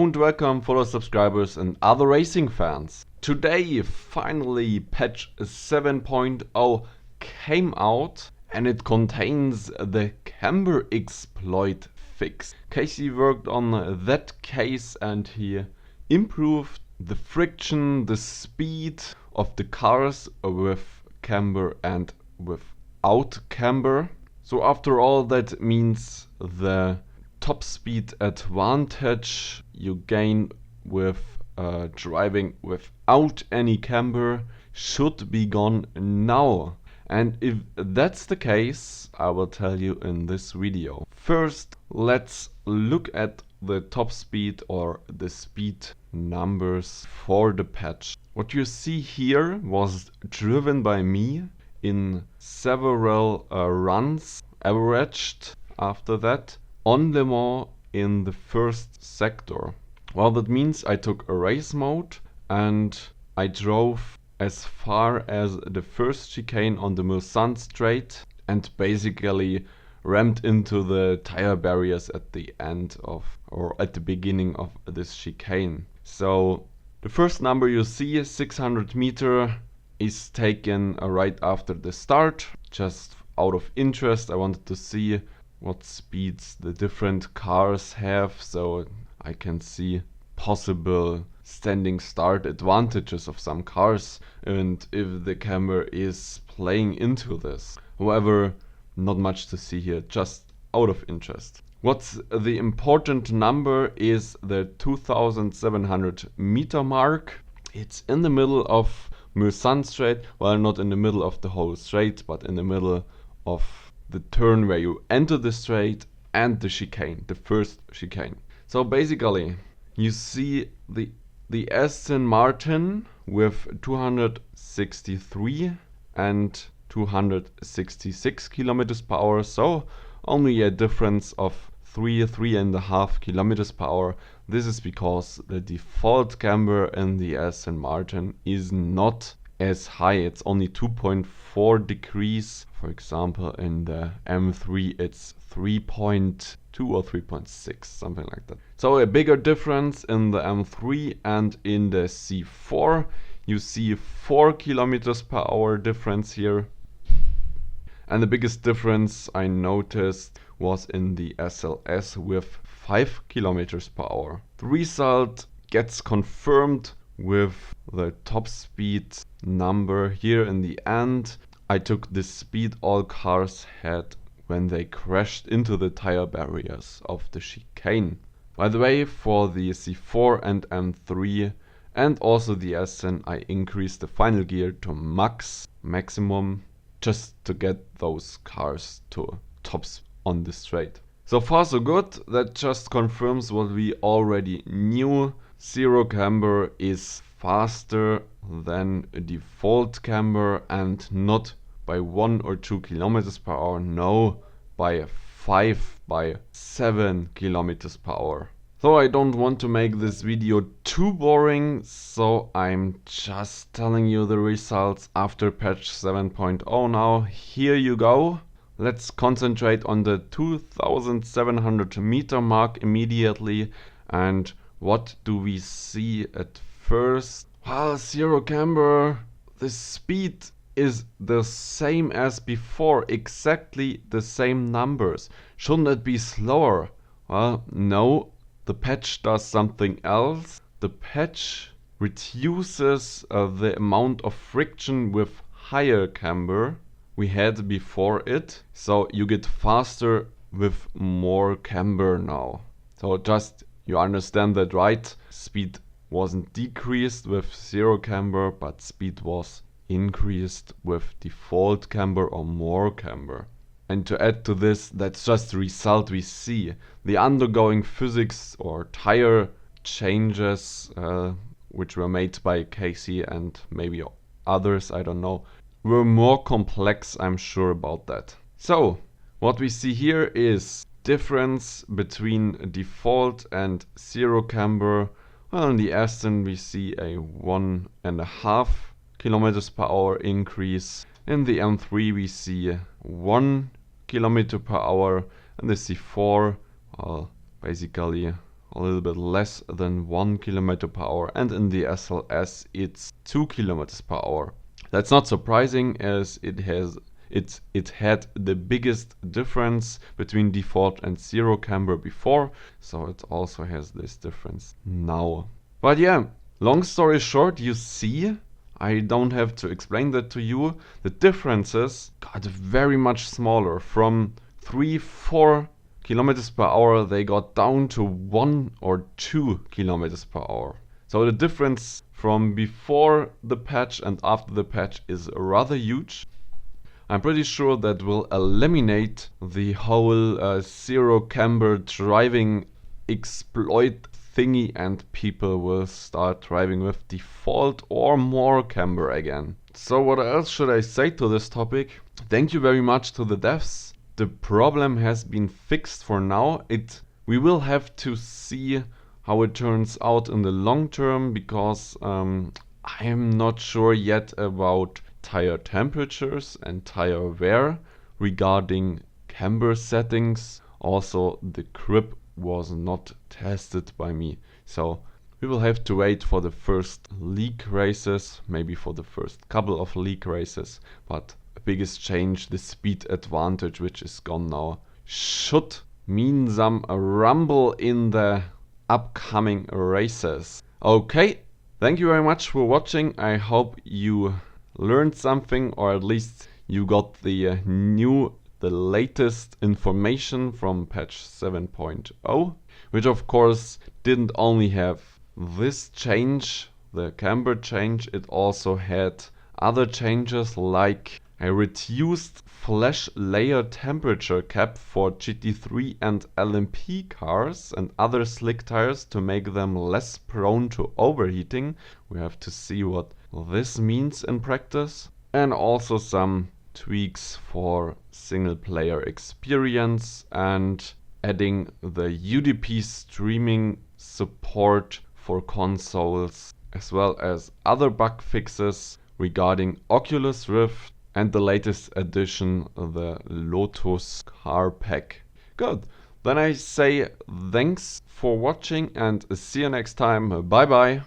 and welcome fellow subscribers and other racing fans. Today finally patch 7.0 came out and it contains the Camber exploit fix. Casey worked on that case and he improved the friction, the speed of the cars with Camber and without Camber. So after all, that means the top speed advantage you gain with driving without any camber should be gone now. And if that's the case, I will tell you in this video. First, let's look at the top speed or the speed numbers for the patch. What you see here was driven by me in several runs, averaged after that on Le Mans in the first sector. Well, that means I took a race mode and I drove as far as the first chicane on the Mulsanne straight and basically rammed into the tire barriers at the end of, or at the beginning of this chicane. So the first number you see, 600 meter, is taken right after the start. Just out of interest, I wanted to see what speeds the different cars have, so I can see possible standing start advantages of some cars and if the camera is playing into this. However, not much to see here, just out of interest. What's the important number is the 2700 meter mark. It's in the middle of Mulsanne straight, well, not in the middle of the whole straight, but in the middle of the turn where you enter the straight and the chicane, the first chicane. So basically, you see the Aston Martin with 263 and 266 kilometers per hour, so only a difference of 3.5 kilometers per hour. This is because the default camber in the Aston Martin is not as high. It's only 2.4 degrees. For example, in the M3 it's 3.2 or 3.6, something like that. So a bigger difference in the M3 and in the C4. You see 4 kilometers per hour difference here. And the biggest difference I noticed was in the SLS with 5 kilometers per hour. The result gets confirmed with the top speed number here in the end. I took the speed all cars had when they crashed into the tire barriers of the chicane. By the way, for the C4 and M3 and also the Aston, I increased the final gear to maximum, just to get those cars to tops on the straight. So far so good, that just confirms what we already knew. Zero camber is faster than a default camber and not by 1 or 2 kilometers per hour, no, by 5, by 7 kilometers per hour. So I don't want to make this video too boring, so I'm just telling you the results after patch 7.0 now. Here you go. Let's concentrate on the 2700 meter mark immediately. And what do we see at first? Well, zero camber. The speed is the same as before, exactly the same numbers. Shouldn't it be slower? Well, no. The patch does something else. The patch reduces the amount of friction with higher camber we had before it. So you get faster with more camber now. So just you understand that right? Speed wasn't decreased with zero camber, but speed was increased with default camber or more camber. And to add to this, that's just the result we see. The undergoing physics or tire changes, which were made by Casey and maybe others, I don't know, were more complex, I'm sure about that. So, what we see here is difference between default and zero camber. Well, in the Aston we see a 1.5 kilometers per hour increase. In the M3 we see 1 kilometer per hour, and the C4, well, basically a little bit less than 1 kilometer per hour, and in the SLS it's 2 kilometers per hour. That's not surprising, as it had the biggest difference between default and zero camber before, so it also has this difference now. But yeah, long story short, you see, I don't have to explain that to you, the differences got very much smaller. From 3-4 kilometers per hour they got down to 1 or 2 kilometers per hour. So the difference from before the patch and after the patch is rather huge. I'm pretty sure that will eliminate the whole zero camber driving exploit thingy, and people will start driving with default or more camber again. So what else should I say to this topic? Thank you very much to the devs. The problem has been fixed for now. We will have to see how it turns out in the long term, because I am not sure yet about tire temperatures and tire wear regarding camber settings. Also, the grip was not tested by me, so we will have to wait for the first league races, maybe for the first couple of league races. But the biggest change, the speed advantage, which is gone now, should mean some rumble in the upcoming races. Okay, thank you very much for watching. I hope you learned something, or at least you got the latest information from patch 7.0, which of course didn't only have this change, the camber change, it also had other changes, like I reduced flash layer temperature cap for GT3 and LMP cars and other slick tires to make them less prone to overheating. We have to see what this means in practice. And also some tweaks for single player experience, and adding the UDP streaming support for consoles, as well as other bug fixes regarding Oculus Rift and the latest addition, the Lotus car pack. Good, then I say thanks for watching and see you next time. Bye bye.